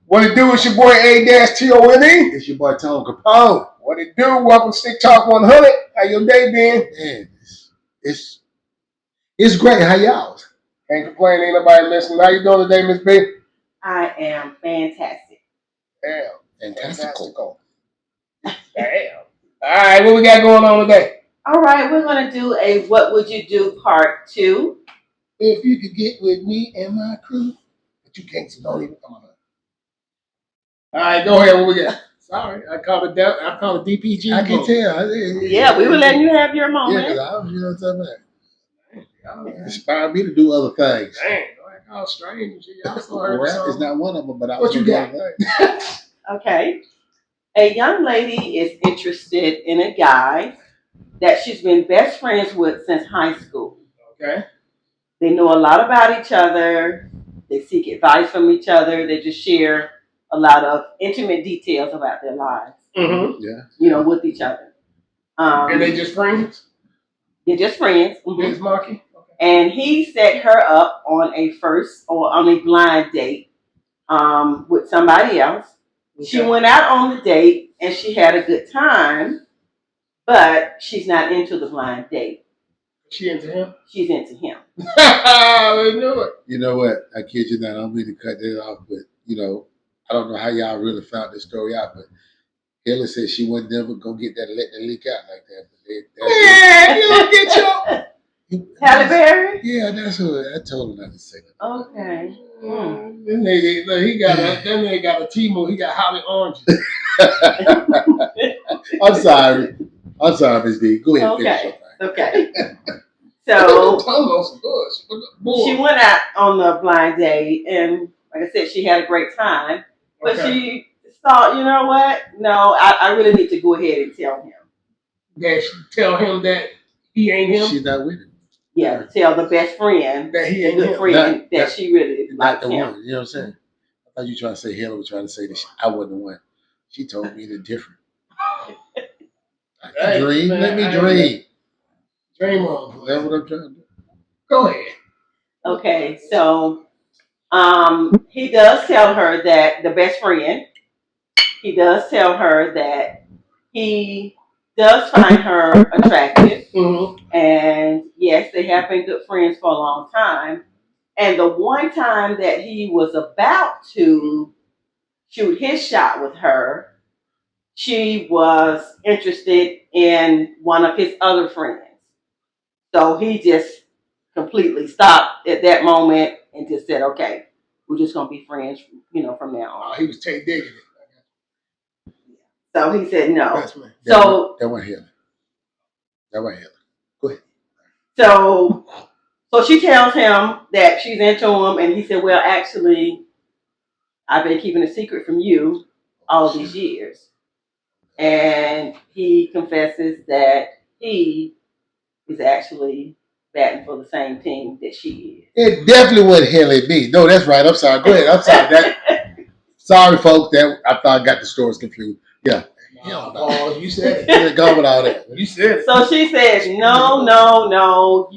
What it do? It's your boy A-Tone. It's your boy Tone Capone. What it do? Welcome to Stick Talk 100. How your day been? Man, it's great. How y'all? Can't complain. Ain't nobody listening. How you doing today, Miss B? I am fantastic. Damn. Fantastical. Damn. All right, what we got going on today? All right, we're going to do a What Would You Do Part 2. If you could get with me and my crew, but you can't, so don't even come on. All right, go ahead. What we got? Sorry, I called it DPG. I can tell. Yeah, we were letting you have your Yeah, moment. because I was, you know what I'm talking about. Inspired me to do other things. Dang, all strange. Y'all still heard Rap is not one of them, but I what you got? Okay. A young lady is interested in a guy that she's been best friends with since high school. Okay. They know a lot about each other. They seek advice from each other. They just share a lot of intimate details about their lives. Mm-hmm. Yeah. With each other. And they just friends? They're just friends. Yes, Marky. Okay. And he set her up on a blind date with somebody else. Okay. She went out on the date and she had a good time, but she's not into the blind date. She into him? She's into him. I knew it. You know what? I kid you not. I don't mean to cut that off, but I don't know how y'all really found this story out, but Hillary said she wasn't never gonna let that leak out like that. But you don't get your Halle Berry? Yeah, that's who I told her not to say that. Okay. This nigga, look, that nigga got a T-Mobile. He got Holly Oranges. I'm sorry, Miss D. Go ahead. Okay. So she went out on the blind date, and like I said, she had a great time. But she thought, you know what? No, I really need to go ahead and tell him. That tell him that he ain't him. She's not with him. Yeah, tell the best friend that he ain't the good him. friend that she really liked him. One. You know what I'm saying? I thought you were trying to say Hillary was trying to say that I wasn't the one. She told me the different. I can dream. Let me dream. Dream on. That's what I'm trying to do. Go ahead. Okay, so he does tell her that the best friend. He does tell her that he does find her attractive. Mm-hmm. And yes, they have been good friends for a long time. And the one time that he was about to shoot his shot with her, she was interested in one of his other friends. So he just completely stopped at that moment and just said, okay, we're just going to be friends, from now on. Oh, he was digging it. So he said no. That wasn't him. Go ahead. So she tells him that she's into him, and he said, well, actually, I've been keeping a secret from you all these years. And he confesses that he is actually batting for the same team that she is. It definitely wasn't Haley B. No, that's right. I'm sorry. Go ahead. I'm sorry. Sorry, folks. I thought I got the stories confused. Yeah. You said it. Go with all that. You said it. So she says, no.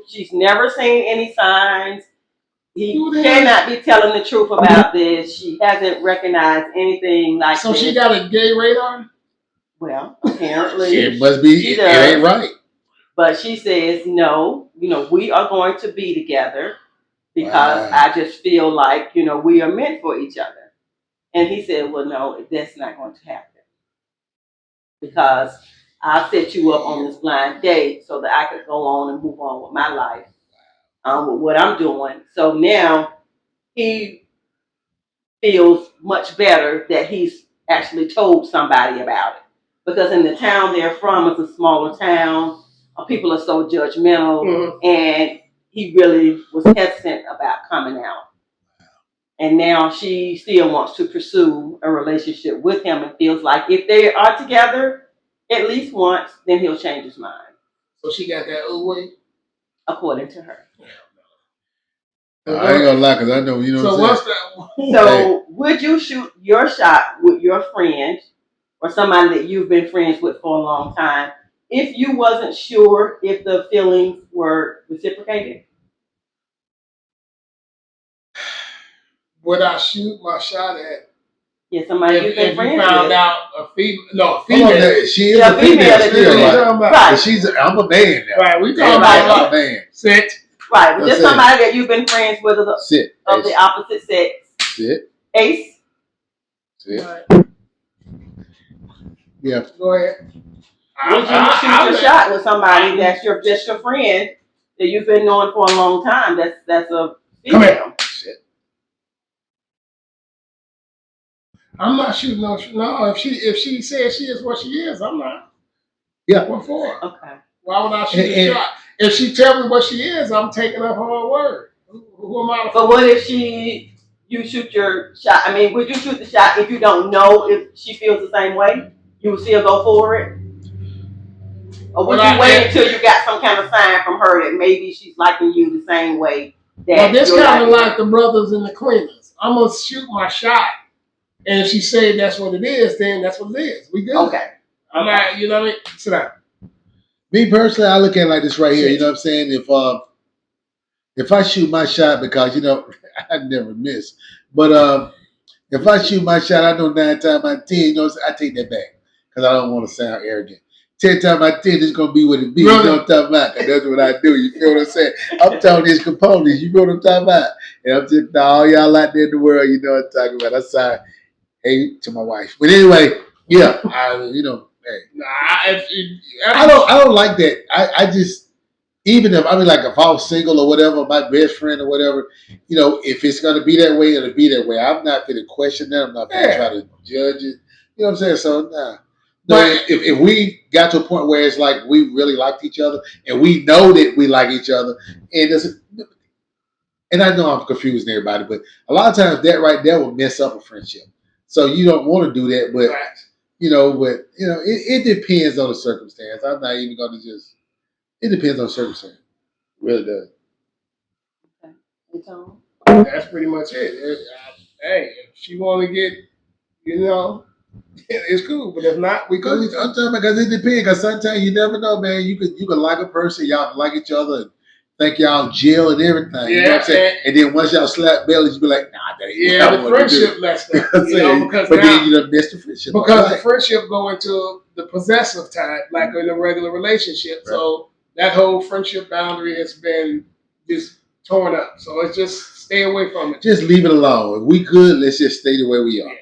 She's never seen any signs. He cannot be telling the truth about this. She hasn't recognized anything like so this. So she got a gay radar? Well, apparently. It must be. It ain't right. But she says, no, we are going to be together because I just feel like, we are meant for each other. And he said, well, no, that's not going to happen. Because I set you up on this blind date so that I could go on and move on with my life, with what I'm doing. So now he feels much better that he's actually told somebody about it. Because in the town they're from, it's a smaller town. People are so judgmental, and he really was hesitant about coming out. And now she still wants to pursue a relationship with him and feels like if they are together at least once, then he'll change his mind. So she got that old way? According to her. I ain't gonna lie, because I know, so what's that? So would you shoot your shot with your friend or somebody that you've been friends with for a long time if you wasn't sure if the feelings were reciprocated? Would I shoot my shot at Yeah, somebody you've been if you friends found with. out a female, no, Hold on, female. she is Yeah, a female female still, We right? talking about Right. But she's I'm a man now. right. We Yeah, talking Right. about I'm a like man. sit. Right, but That's just it. somebody that you've been friends with of Sit. the opposite sex. Sit. Ace. Sit. Right. Yeah. Go ahead. Would you shoot your shot with somebody that's just your friend that you've been knowing for a long time? That's a Come here. female. Sit. I'm not shooting no. No, if she says she is what she is, I'm not. Yeah. What for? Okay. Why would I shoot a shot? If she tell me what she is, I'm taking up her word. Who am I? But what if you shoot your shot? I mean, would you shoot the shot if you don't know if she feels the same way? You would still go for it? Or would you wait until you got some kind of sign from her that maybe she's liking you the same way that well, this you're kind of liking like the brothers and the cleaners. I'm gonna shoot my shot, and if she say that's what it is, then that's what it is. We good. Okay. I'm not. You know what I mean? Sit down. Me personally, I look at it like this right here. You know what I'm saying? If I shoot my shot, because I never miss, but if I shoot my shot, I know 9 times out of 10, I take that back because I don't want to sound arrogant. 10 times out of 10, it's gonna be what it be. You know what I'm talking about? 'Cause that's what I do. You feel what I'm saying? I'm talking these components. You know what I'm talking about? And I'm just all y'all out there in the world. You know what I'm talking about? That's how. Hey, to my wife. But anyway, yeah, hey. Nah, I don't like that. I just, even if if I was single or whatever, my best friend or whatever, if it's gonna be that way, it'll be that way. I'm not gonna question that. I'm not gonna try to judge it. You know what I'm saying? So nah. No, if we got to a point where it's like we really liked each other and we know that we like each other, and I know I'm confusing everybody, but a lot of times that right there will mess up a friendship. So you don't want to do that, but it depends on the circumstance. I'm not even going to just. It depends on the circumstance. It really does. Okay. that's pretty much it. Hey, if she want to get, it's cool. But if not, we cool. I'm talking about because it depends. Because sometimes you never know, man. You can like a person, y'all can like each other, and think y'all jail and everything. Yeah, you know what I'm saying? And then once y'all slap bellies, you be like, nah, that ain't the friendship messed up. Because but then you done missed the friendship. Because the friendship go into the possessive time, like in a regular relationship. Right. So that whole friendship boundary has been just torn up. So it's just stay away from it. Just leave it alone. If we good, let's just stay the way we are. Yeah.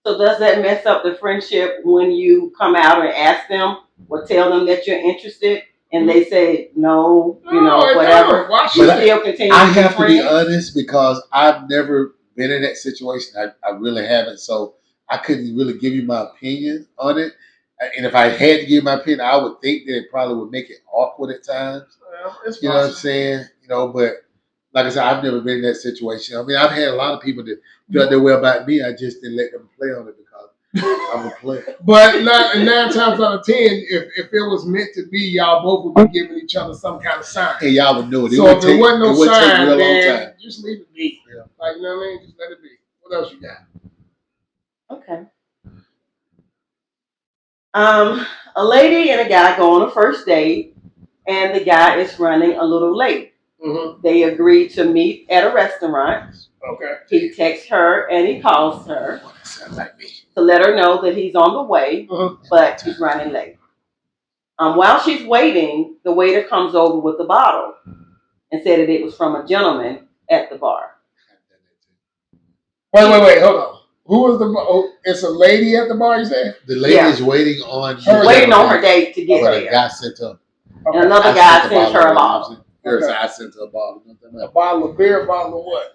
So does that mess up the friendship when you come out and ask them or tell them that you're interested and they say no, whatever? Why should still continue? I have to be honest because I've never been in that situation. I really haven't. So I couldn't really give you my opinion on it. And if I had to give my opinion, I would think that it probably would make it awkward at times. Well, it's you know what I'm saying? But like I said, I've never been in that situation. I mean, I've had a lot of people that felt their way about me. I just didn't let them play on it because I'm a player. But 9 times out of 10, if it was meant to be, y'all both would be giving each other some kind of sign. And y'all would know it. So if there wasn't no sign, then just leave it be. Yeah. Like, you know what I mean? Just let it be. What else you got? Okay. A lady and a guy go on a first date, and the guy is running a little late. Mm-hmm. They agree to meet at a restaurant. Okay. He texts her and he calls her sounds like me. to let her know that he's on the way, but he's running late. While she's waiting, the waiter comes over with a bottle and said that it was from a gentleman at the bar. Wait, hold on. Who was the? It's a lady at the bar. You said the lady is waiting on. Waiting on her date to get there. A guy sent her. And another guy sends her a bottle. I sent her a bottle. A bottle of beer, a bottle of what?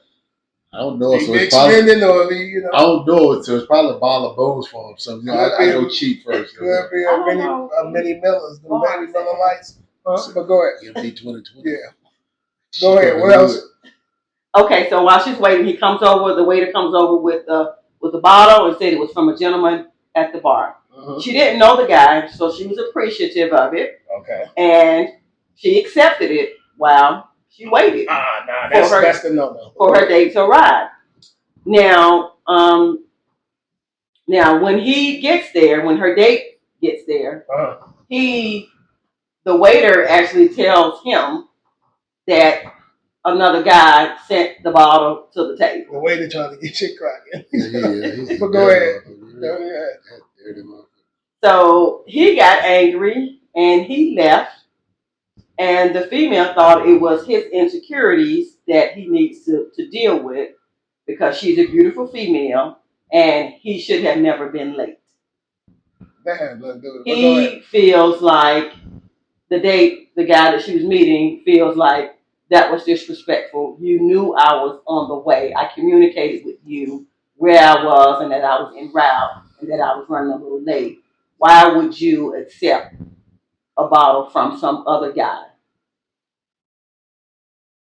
I don't know. So it's probably, I don't know. So it's probably a bottle of Boone's for him. So I go cheap first. Could be a mini Millers, the mini Miller Lights. But go ahead. MD 2020. Yeah. Go ahead. What else? Okay, so while she's waiting, he comes over. The waiter comes over with the bottle and said it was from a gentleman at the bar. Mm-hmm. She didn't know the guy, so she was appreciative of it. Okay. And she accepted it while she waited. That's the no-no. For her date to arrive. Now, when he gets there, when her date gets there, the waiter actually tells him that another guy sent the bottle to the table. The way they're trying to get shit cracking. Yeah. But go ahead. Yeah. Yeah. So he got angry and he left. And the female thought it was his insecurities that he needs to deal with because she's a beautiful female and he should have never been late. Damn, let's do it. But go He ahead. feels like the guy that she was meeting feels like that was disrespectful. You knew I was on the way. I communicated with you where I was and that I was en route and that I was running a little late. Why would you accept a bottle from some other guy?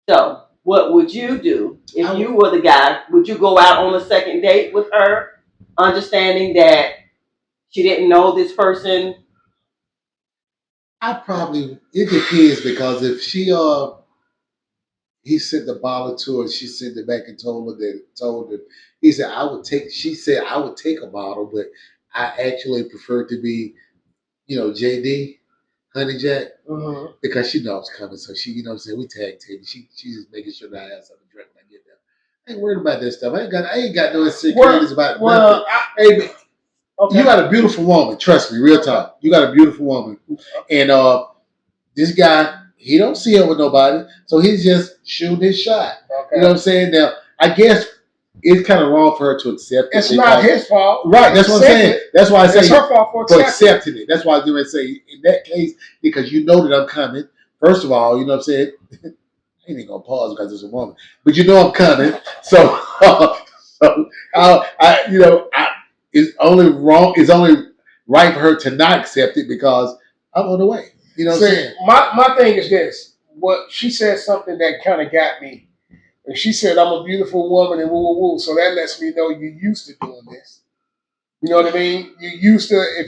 So, what would you do if you were the guy? Would you go out on a second date with her, understanding that she didn't know this person? It depends because if he sent the bottle to her, she sent it back and told her, he said, she said, I would take a bottle, but I actually prefer to be, JD, Honey Jack, because she knows I was coming. So she, what I'm saying, we tag team. She's just making sure that I have something to drink when I get there. I ain't worried about that stuff. I ain't got no insecurities about nothing. Hey, you got a beautiful woman. Trust me, real talk. You got a beautiful woman. And this guy, he don't see her with nobody, so he's just shooting his shot. Okay. You know what I'm saying? Now, I guess it's kind of wrong for her to accept it. It's not his fault. Right, that's what I'm saying. That's why I say it's her fault for accepting it. That's why I was going to say, in that case, because you know that I'm coming, first of all, you know what I'm saying? I ain't going to pause because it's a woman. But you know I'm coming. So, it's only right for her to not accept it because I'm on the way. You know what I'm saying? My thing is this. What she said something that kind of got me. And she said, I'm a beautiful woman and woo, woo, woo. So that lets me know you're used to doing this. You know what I mean? If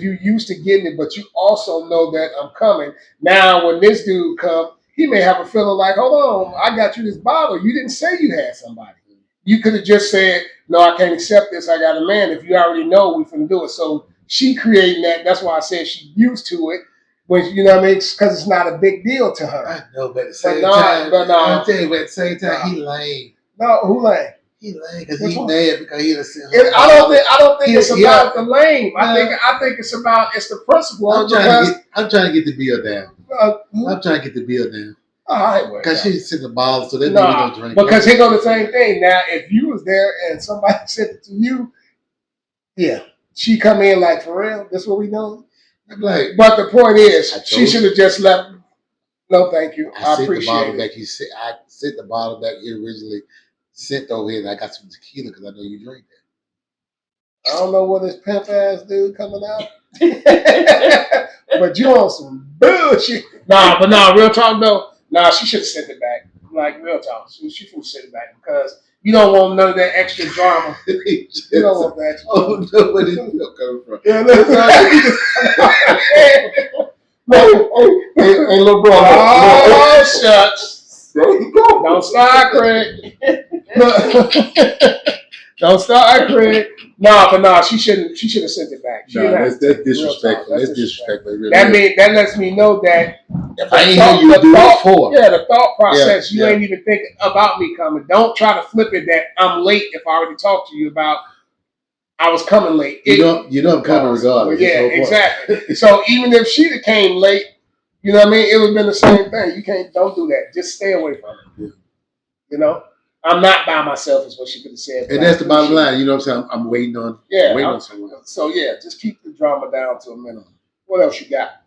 you're used to getting it, but you also know that I'm coming. Now, when this dude comes, he may have a feeling like, hold on, I got you this bottle. You didn't say you had somebody. You could have just said, no, I can't accept this. I got a man. If you already know, we finna do it. So she creating that. That's why I said she's used to it. When, you know what I mean? Because it's not a big deal to her. I know, but at the same time, I'm telling you, at the same time, he lame. No, who lame? He lame because he's mad because he done sent her. I don't think it's about the lame. I think it's the principle. I'm trying to get the bill down. I'm trying to get the bill down. All right, because she sent the bottle, so that means we don't drink. Because here go the same thing. Now, if you was there and somebody sent it to you, yeah, she come in like, for real. That's what we know. Like, but the point is, she should have just left. No, thank you. I appreciate the bottle it. Back. I sent the bottle back. You originally sent over here, and I got some tequila because I know you drink that. I don't know what this pimp ass dude coming out, but you on some bullshit. Nah, real talk though. Nah, she should have sent it back. Like real talk, she should have sent it back because you don't want none of that extra drama. You don't want that. Oh no, where did you coming from? Yeah, hey, little brother. Oh, shucks. There you go. Don't start, Craig. Don't start, Craig. Nah, she should have sent it back. That's disrespectful. That's disrespectful. Really that lets me know that if I ain't hear you do it before. Yeah, the thought process. You ain't even thinking about me coming. Don't try to flip it that I'm late if I already talked to you about I was coming late. You know I'm coming regardless. Yeah, exactly. So even if she'd have came late, you know what I mean, it would have been the same thing. Don't do that. Just stay away from it. Yeah. You know? I'm not by myself is what she could have said. And that's the bottom line. You know what I'm saying? I'm waiting on someone else. So yeah, just keep the drama down to a minimum. What else you got?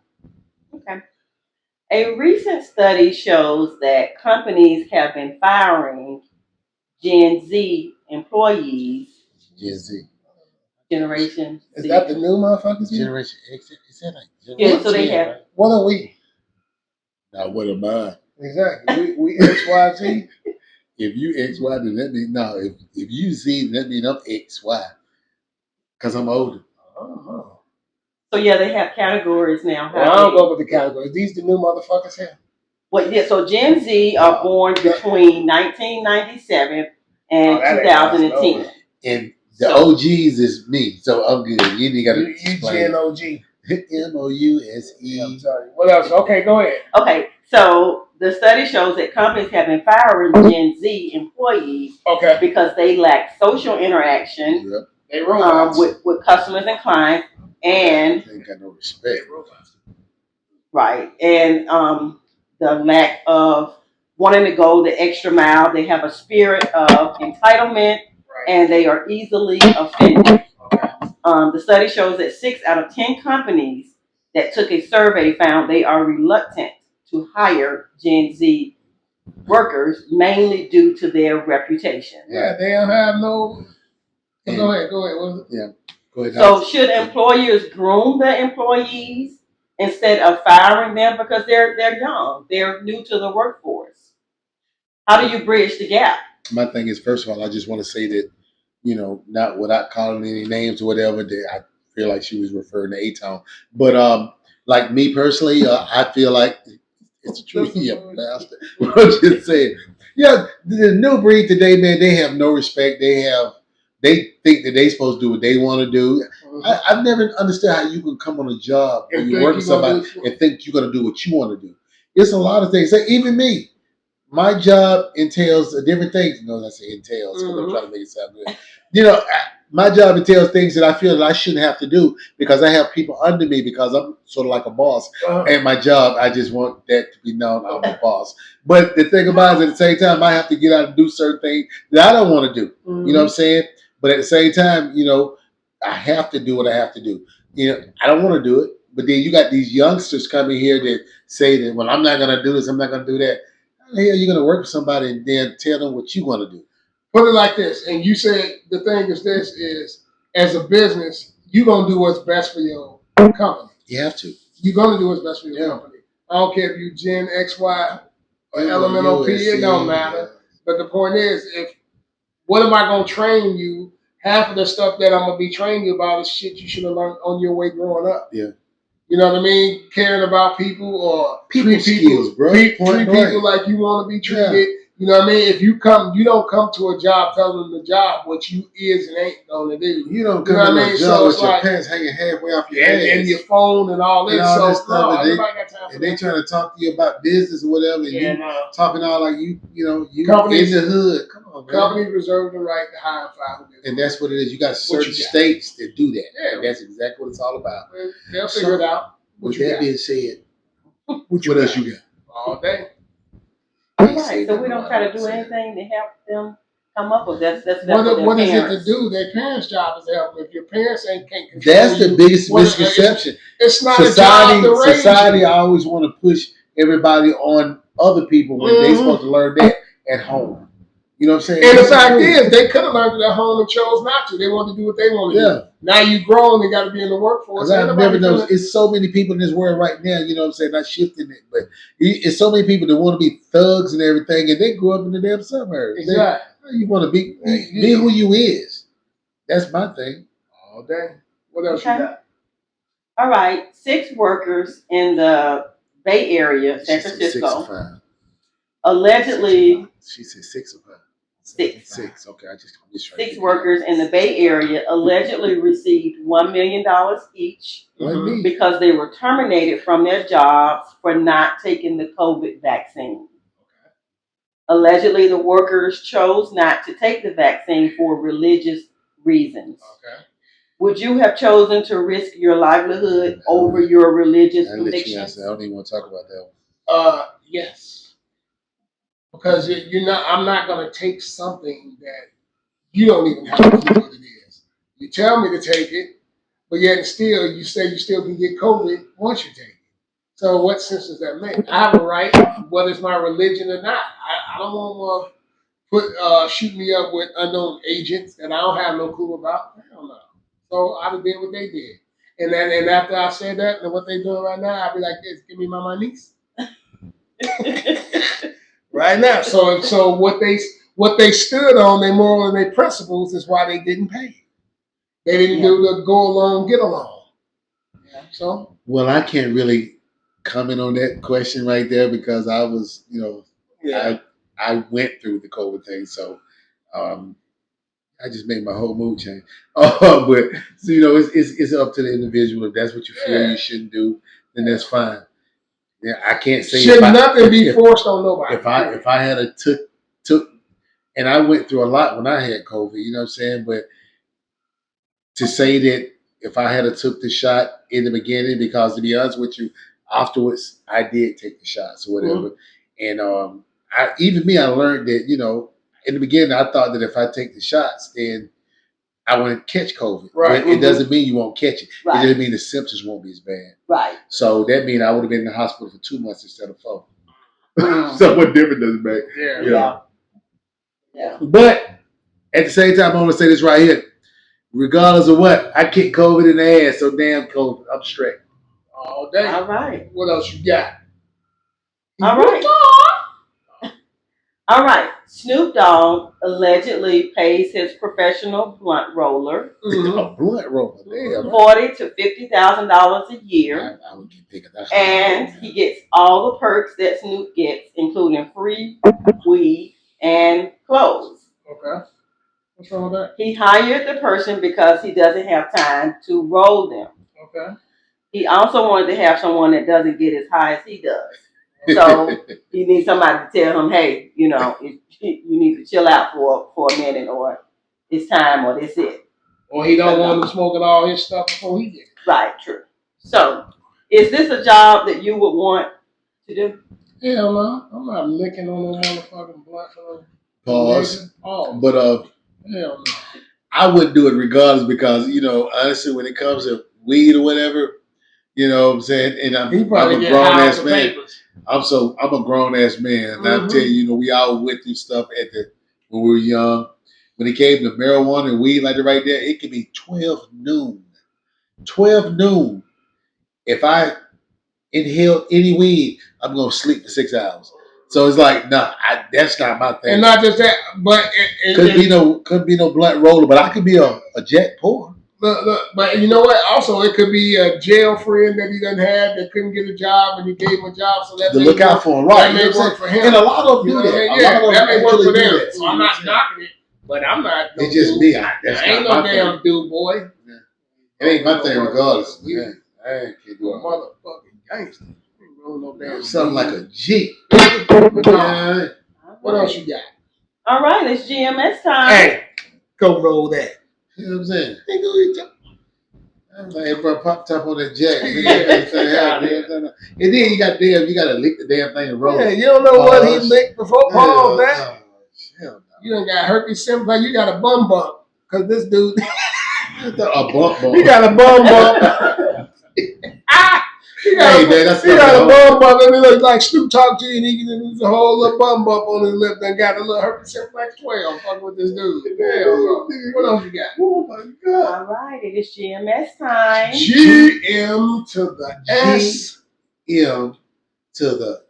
Okay. A recent study shows that companies have been firing Gen Z employees. Gen Z. Generation Is Z. that the new motherfuckers? Generation X? Is that like Generation so they have. Right? What are we? Now, what am I? Exactly. We XYZ. If you XY, then that means no. If you Z, that means I'm XY. Because I'm older. Oh. So yeah, they have categories now. Well, I don't go with the categories. These the new motherfuckers here. Well, yeah. So Gen Z are born between 1997 and 2010. And the OGs is me, so I'm good. You ain't got to explain. You GNOG. MOUSE. I'm sorry. What else? Okay, go ahead. Okay, so the study shows that companies have been firing Gen Z employees Okay. because they lack social interaction Yep. They robots. with customers and clients, and They ain't got no respect. right, and the lack of wanting to go the extra mile. They have a spirit of entitlement, Right. and they are easily offended. Okay. The study shows that 6 out of 10 companies that took a survey found they are reluctant to hire Gen Z workers, mainly due to their reputation. Yeah, they don't have no. Go ahead. What was it? Yeah. Go ahead. So should employers groom their employees instead of firing them because they're young, they're new to the workforce? How do you bridge the gap? My thing is, first of all, I just want to say that, not without calling any names or whatever, that I feel like she was referring to A-Town. But like me personally, I feel like it's a truth. Yeah, bastard. I'm just saying. Yeah, the new breed today, man, they have no respect. They think that they supposed to do what they want to do. I've never understood how you can come on a job when you work with somebody and think you're going to do what you want to do. It's a lot of things. Like, even me, my job entails different things. I say entails because I'm trying to make it sound good. My job entails things that I feel that I shouldn't have to do because I have people under me because I'm sort of like a boss. And my job, I just want that to be known I'm a boss. But the thing about it is, at the same time, I have to get out and do certain things that I don't want to do. You know what I'm saying? But at the same time, I have to do what I have to do. I don't want to do it. But then you got these youngsters coming here that say that, well, I'm not going to do this, I'm not going to do that. How the hell are you going to work with somebody and then tell them what you want to do? Put it like this, and you said the thing is this is, as a business, you're going to do what's best for your company. You have to. You're going to do what's best for your company. I don't care if you Gen X, Y, or Elemental P, it don't matter. But the point is, what am I going to train you? Half of the stuff that I'm going to be training you about is shit you should have learned on your way growing up. Yeah. You know what I mean? Caring about people or people skills, bro. Treat people like you want to be treated. Yeah. You know what I mean? If you don't come to a job telling them the job what you is and ain't going to do. You don't come to a job with your pants hanging halfway off your ass. And your phone and all this. Everybody got time for that. They trying to talk to you about business or whatever. And you talking all like you companies in the hood. Come on, man. Companies reserve the right to hire and fire. And that's what it is. You got certain states that do that. Yeah. And that's exactly what it's all about. They'll figure it out. With that being said, what else you got? All day. All right, so we don't try to do anything to help them come up with that. What is it to do? Their parents' job is to help them. If your parents can't control that's the biggest misconception. It's not society. Society always want to push everybody on other people when they're supposed to learn that at home. You know what I'm saying? And the fact is, they could have learned it at home and chose not to. They wanted to do what they want to do. Now you grown and got to be in the workforce. I've never known. It's so many people in this world right now. You know what I'm saying? Not shifting it, but it's so many people that want to be thugs and everything, and they grew up in the damn suburbs. Exactly. You want to be who you is. That's my thing. All day. What else you got? All right. 6 workers in the Bay Area, San Francisco, allegedly. She said 6 of her. 6. Okay, I just 6 workers in the Bay Area allegedly received $1 million each because they were terminated from their jobs for not taking the COVID vaccine. Okay. Allegedly, the workers chose not to take the vaccine for religious reasons. Okay. Would you have chosen to risk your livelihood over your religious convictions? I don't even want to talk about that one. Yes. Because I'm not going to take something that you don't even have to know what it is. You tell me to take it, but yet still, you say you still can get COVID once you take it. So what sense does that make? I have a right, whether it's my religion or not. I don't want to shoot me up with unknown agents that I don't have no clue about. Hell no. So I'd have did what they did. And after I said that, and what they doing right now, I'd be like this, give me my monies. Right now. So what they stood on, their moral and their principles, is why they didn't pay. They didn't do the go along, get along. Yeah. So I can't really comment on that question right there because I was, I went through the COVID thing, so I just made my whole mood change. But so, it's up to the individual. If that's what you feel you shouldn't do, then that's fine. Yeah, I can't say Should if nothing be if, forced on nobody. if I had a took, and I went through a lot when I had COVID. You know what I'm saying? But to say that if I had a took the shot in the beginning, because to be honest with you, afterwards I did take the shots or whatever, and I learned that in the beginning I thought that if I take the shots, then I wouldn't catch COVID. Right. But it doesn't mean you won't catch it. Right. It just means the symptoms won't be as bad. Right. So that means I would have been in the hospital for 2 months instead of 4. So what difference does it make? Yeah. But at the same time, I want to say this right here. Regardless of what, I kicked COVID in the ass, so damn COVID. I'm straight. All day. All right. What else you got? All right. All right. Snoop Dogg allegedly pays his professional blunt roller A blunt roller. Damn. $40,000 to $50,000 a year, I would get bigger. That's and he gets all the perks that Snoop gets, including free weed and clothes. Okay. What's wrong with that? He hired the person because he doesn't have time to roll them. Okay. He also wanted to have someone that doesn't get as high as he does. So you need somebody to tell him, hey, you need to chill out for a minute, or it's time, or this it. Or he don't want him smoking all his stuff before he gets it. Right, true. So, is this a job that you would want to do? Hell no. I'm not licking on no motherfucking blunt for Pause. Oh, But hell no. I wouldn't do it regardless because, honestly, when it comes to weed or whatever, you know what I'm saying? And I'm He a probably get grown high ass off the man. papers. I'm a grown ass man. And I tell you, we all went through stuff when we were young. When it came to marijuana and weed like that right there, it could be 12 noon. 12 noon. If I inhale any weed, I'm going to sleep for 6 hours. So it's like, that's not my thing. And not just that, but Couldn't be no blunt roller, but I could be a jet pour. Look, but you know what? Also, it could be a jail friend that he doesn't have that couldn't get a job, and he gave him a job, so that To may look out work- for him, right? That may work for him. And a lot of them You know do what I that. mean? A lot Yeah, of that may them work for actually do them. that. So I'm not knocking it, but I'm not. It's just me. That's I ain't not no my damn thing. dude, boy. It ain't my thing regardless. You Man, I can't a do it. motherfucking gangster. You ain't roll no damn Something like a G. Yeah. What else you got? All right, it's GMS time. Hey, go roll that. You know what I'm saying? I'm like, hey, bro, pop top on that jack. And then you got to lick the damn thing and roll. Yeah, you don't know what he licked before Paul that. Hell no. You done got herpes simplex. You got a bum bump. Because this dude, A bump bump. he got a bum bump. He got a bum bump, and it looks like Snoop talked to you, and there's a whole little bum bump on his lip and got a little herpes simplex 12. Fuck with this dude. Hell no. What else you got? Oh my God. All right, it is GMS time. GM to the S. M to the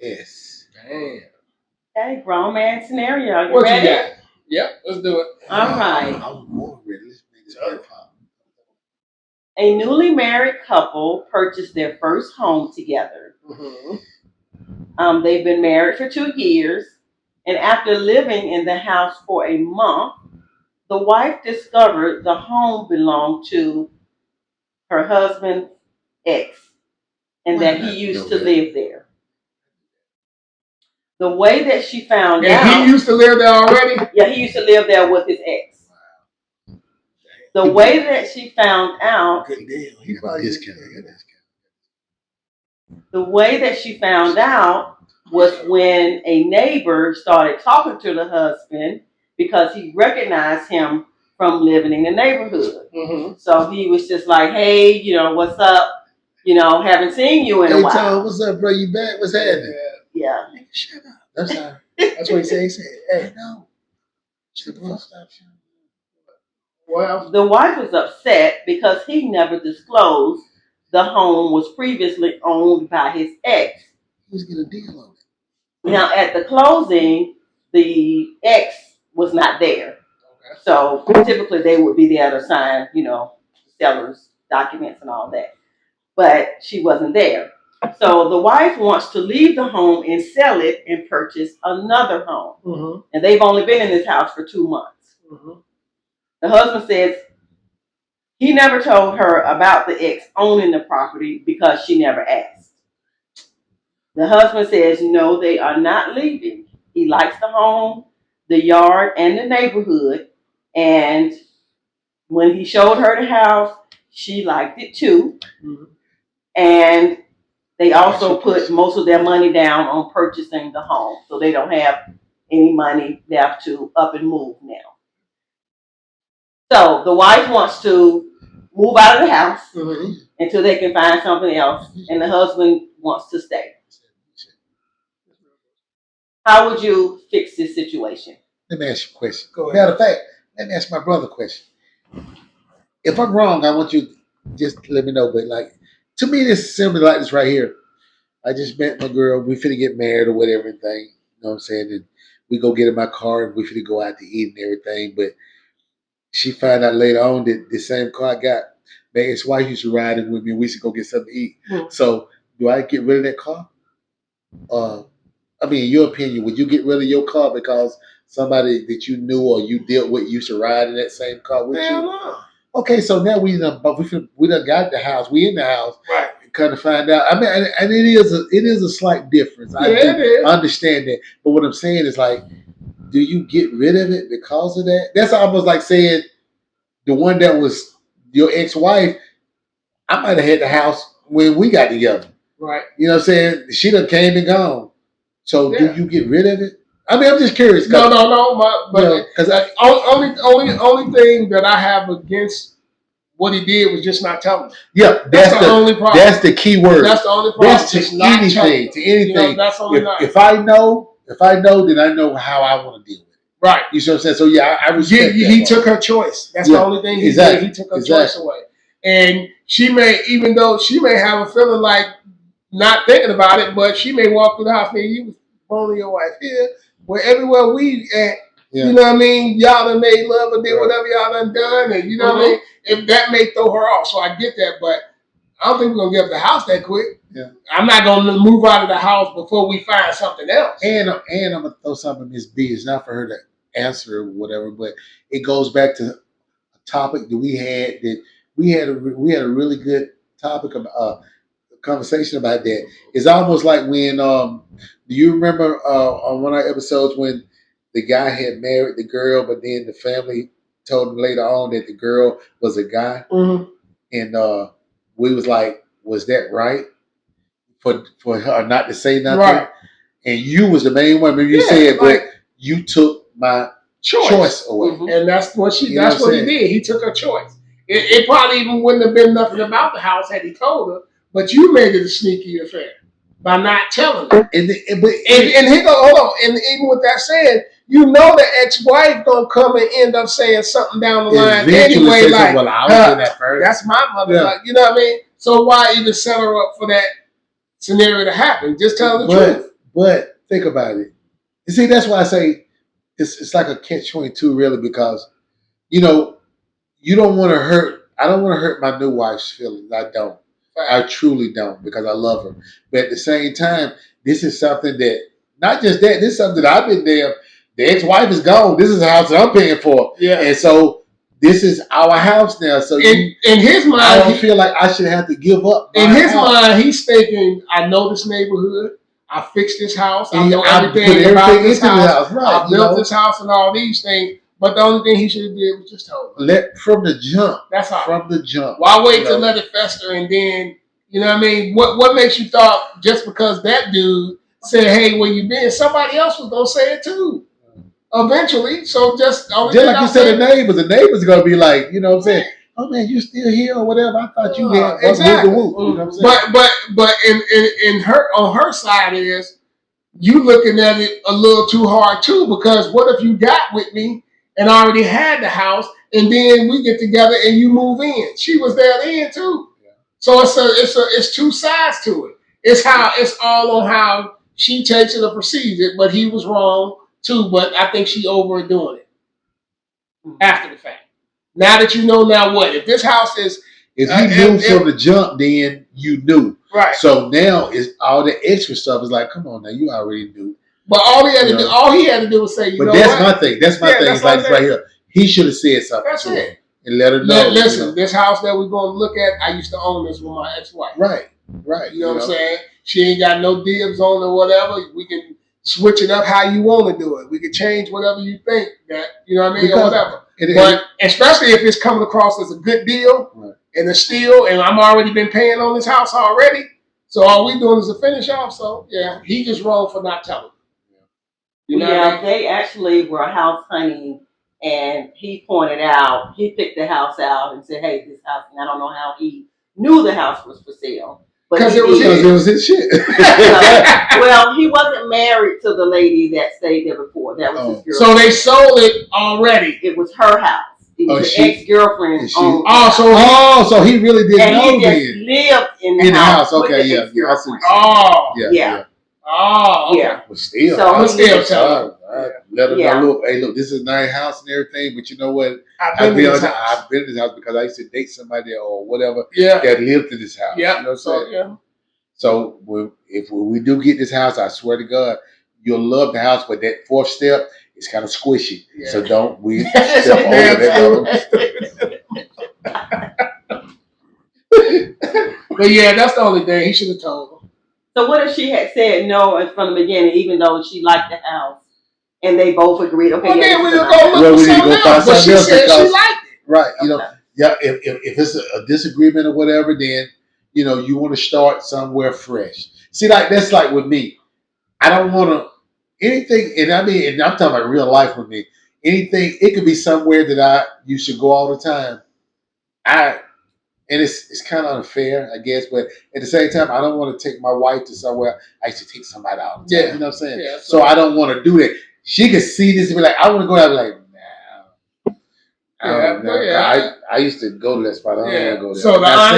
NFS. Damn. Okay, grown man scenario. You What ready? you got? Yep, let's do it. All right. I'm more ready. Let's make this hip hop. A newly married couple purchased their first home together. Mm-hmm. They've been married for 2 years, and after living in the house for a month, the wife discovered the home belonged to her husband's ex, and that he used to live there. The way that she found out, And he used to live there already? yeah, he used to live there with his ex. The way that she found out, Good deal. He probably discount. the way that she found out was when a neighbor started talking to the husband because he recognized him from living in the neighborhood. Mm-hmm. So he was just like, hey, what's up? Haven't seen you in a Hey while. Tom, what's up, bro? You back? What's happening? Yeah. Nigga, shut up. That's how. That's what he said. He said, hey, No. Shut the fuck up. well, The wife was upset because he never disclosed the home was previously owned by his ex. He was getting a deal on it. Now, at the closing, the ex was not there. okay. So typically they would be there to sign, seller's documents and all that. But she wasn't there. So the wife wants to leave the home and sell it and purchase another home. Mm-hmm. And they've only been in this house for 2 months. Mm-hmm. The husband says he never told her about the ex owning the property because she never asked. The husband says, no, they are not leaving. He likes the home, the yard, and the neighborhood. And when he showed her the house, she liked it too. Mhm. And they also put most of their money down on purchasing the home. So they don't have any money left to up and move now. So the wife wants to move out of the house Mhm. until they can find something else. And the husband wants to stay. How would you fix this situation? Let me ask you a question. Go ahead. Matter of fact, let me ask my brother a question. If I'm wrong, I want you just let me know. But like to me, this is similar like this right here. I just met my girl. We finna get married or whatever and thing. You know what I'm saying? And we go get in my car and we finna go out to eat and everything. But she found out later on that the same car I got, my ex-wife used to ride it with me. And we used to go get something to eat. Mhm. So do I get rid of that car? I mean, in your opinion, would you get rid of your car because somebody that you knew or you dealt with used to ride in that same car with Hell you? no. Okay, so now we done got the house. We in the house. Right. Kind of find out. I mean, and it is a slight difference. Yeah, it is. I understand that, but what I'm saying is like, do you get rid of it because of that? That's almost like saying the one that was your ex-wife. I might have had the house when we got together. Right. You know what I'm saying? She done came and gone. So Yeah. do you get rid of it? I mean, I'm just curious. No. But because only thing that I have against what he did was just not telling me. yeah, That's the only problem. That's the key word. That's the only problem. That's just to not anything. telling. To anything. You know, that's only not. If I know, then I know how I want to deal with it. Right. You see what I'm saying? So yeah, I respect that. He took her choice. That's the only thing he did. He took her choice away. And she may, even though she may have a feeling like not thinking about it, but she may walk through the house and you was only your wife here. Where everywhere we at, you know what I mean? Y'all done made love or did whatever y'all done, and you know what I mean? If that may throw her off, so I get that, but I don't think we're gonna give up the house that quick. Yeah. I'm not gonna move out of the house before we find something else. And I'm gonna throw something in Miss B. It's not for her to answer or whatever, but it goes back to a topic that we had a really good topic of conversation about that. It's almost like when do you remember on one of our episodes when the guy had married the girl, but then the family told him later on that the girl was a guy, and we was like, was that right for her not to say nothing? Right. And you was the main one. Maybe you said, but you took my choice away, and that's what he did. He took her choice. It probably even wouldn't have been nothing about the house had he told her, but you made it a sneaky affair by not telling her. And he go, hold on. And even with that said, you know the ex-wife gonna come and end up saying something down the line anyway. Like, well, I was doing that first. That's my mother. Yeah. Like, you know what I mean? So why even set her up for that scenario to happen? Just tell the truth. But think about it. You see, that's why I say it's like a catch-22 really, because you know you don't want to hurt. I don't want to hurt my new wife's feelings. I don't. I truly don't, because I love her. But at the same time, this is something that, not just that, this is something that I've been there. The ex-wife is gone. This is the house that I'm paying for. Yeah. And so this is our house now. So in his mind, I don't feel like I should have to give up. In his mind, he's thinking, I know this neighborhood. I fixed this house. I know everything about this house. Right, I built this house and all these things. But the only thing he should have did was just tell her. From the jump. That's all. From the jump. Why wait to let it fester and then, you know what I mean? What makes you thought just because that dude said, hey, where you been, somebody else was going to say it too. Eventually. So just like you said, the neighbors are going to be like, you know what I'm saying? Oh man, you still here or whatever? I thought you had exactly. You know what I'm saying? But in her, on her side is you looking at it a little too hard too, because what if you got with me and already had the house, and then we get together and you move in? She was there then too. Yeah. So it's two sides to it. It's all on how she takes it or perceives it, but he was wrong too. But I think she overdoing it after the fact. Now that you know, now what? If this house is, if you knew from the jump, then you knew. Right. So now it's all the extra stuff is like, come on now, you already knew. But all he had to do was say, you know what? That's my thing. That's my thing. It's like right here. He should have said something. That's it. And let her know. Listen, this house that we're going to look at, I used to own this with my ex-wife. Right. Right. You know what I'm saying? She ain't got no dibs on or whatever. We can switch it up how you want to do it. We can change whatever you think that, you know what I mean, or whatever. But especially if it's coming across as a good deal and a steal, and I'm already been paying on this house already. So all we doing is a finish off. So yeah, he just wrong for not telling. You know what I mean? They actually were house hunting, and he pointed out, he picked the house out and said, "Hey, this house." And I don't know how he knew the house was for sale, because it was his shit. Well, he wasn't married to the lady that stayed there before. That was his so girlfriend. they sold it already. It was her house. It was an ex-girlfriend. So he really didn't know. He just lived in the house. Okay, with the ex-girlfriend. Yeah. But still, let him know. Look, hey, look, this is a nice house and everything, but you know what? I've been in this house because I used to date somebody or whatever that lived in this house. Yeah. You know what I'm saying? So if we do get this house, I swear to God, you'll love the house, but that fourth step is kind of squishy. Yeah. So don't step over that. But yeah, that's the only thing he should have told her. So what if she had said no from the beginning, even though she liked the house, and they both agreed? Okay, well, then we would go look for something else. But she said she liked it. Right. You know, if it's a disagreement or whatever, then you know you want to start somewhere fresh. See, that's like with me. I don't want to anything, and I'm talking about real life with me. Anything, it could be somewhere that I used to go all the time. And it's kind of unfair, I guess, but at the same time, I don't want to take my wife to somewhere I used to take somebody out. Yeah, you know what I'm saying? Yeah, so I don't want to do that. She could see this and be like, I want to go out and be like, nah. I used to go to that spot. I don't want to go there.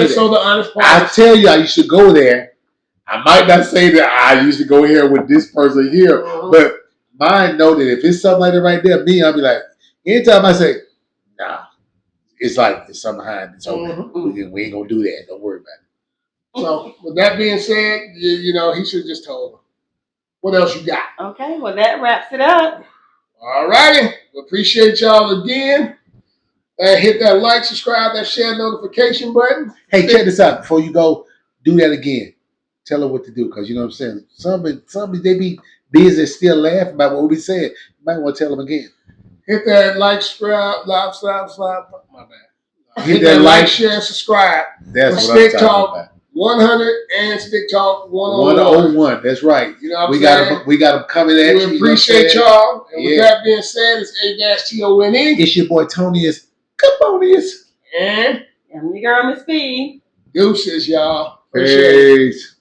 So the honest part. I tell you, I used to go there. I might not say that I used to go here with this person here, but mine know that if it's something like that right there, I'll be like, anytime I say, nah. It's like it's something behind it. So we ain't gonna do that. Don't worry about it. So with that being said, you know, he should have just told her. What else you got? Okay, well that wraps it up. All righty. Appreciate y'all again. Hit that like, subscribe, that share notification button. Hey, check this out. Before you go, do that again. Tell her what to do, because you know what I'm saying. Some they be busy still laughing about what we said. You might want to tell them again. Hit that like, subscribe. My bad. Hit that like, share, subscribe. That's what I'm talking about. 100 and Stick Talk 101. 101. That's right. You know what we got them coming at you. We appreciate y'all. And with that being said, it's A-TONE. It's your boy Tonius. Caponius. And I'm your girl, Miss B. Deuces, y'all. Peace.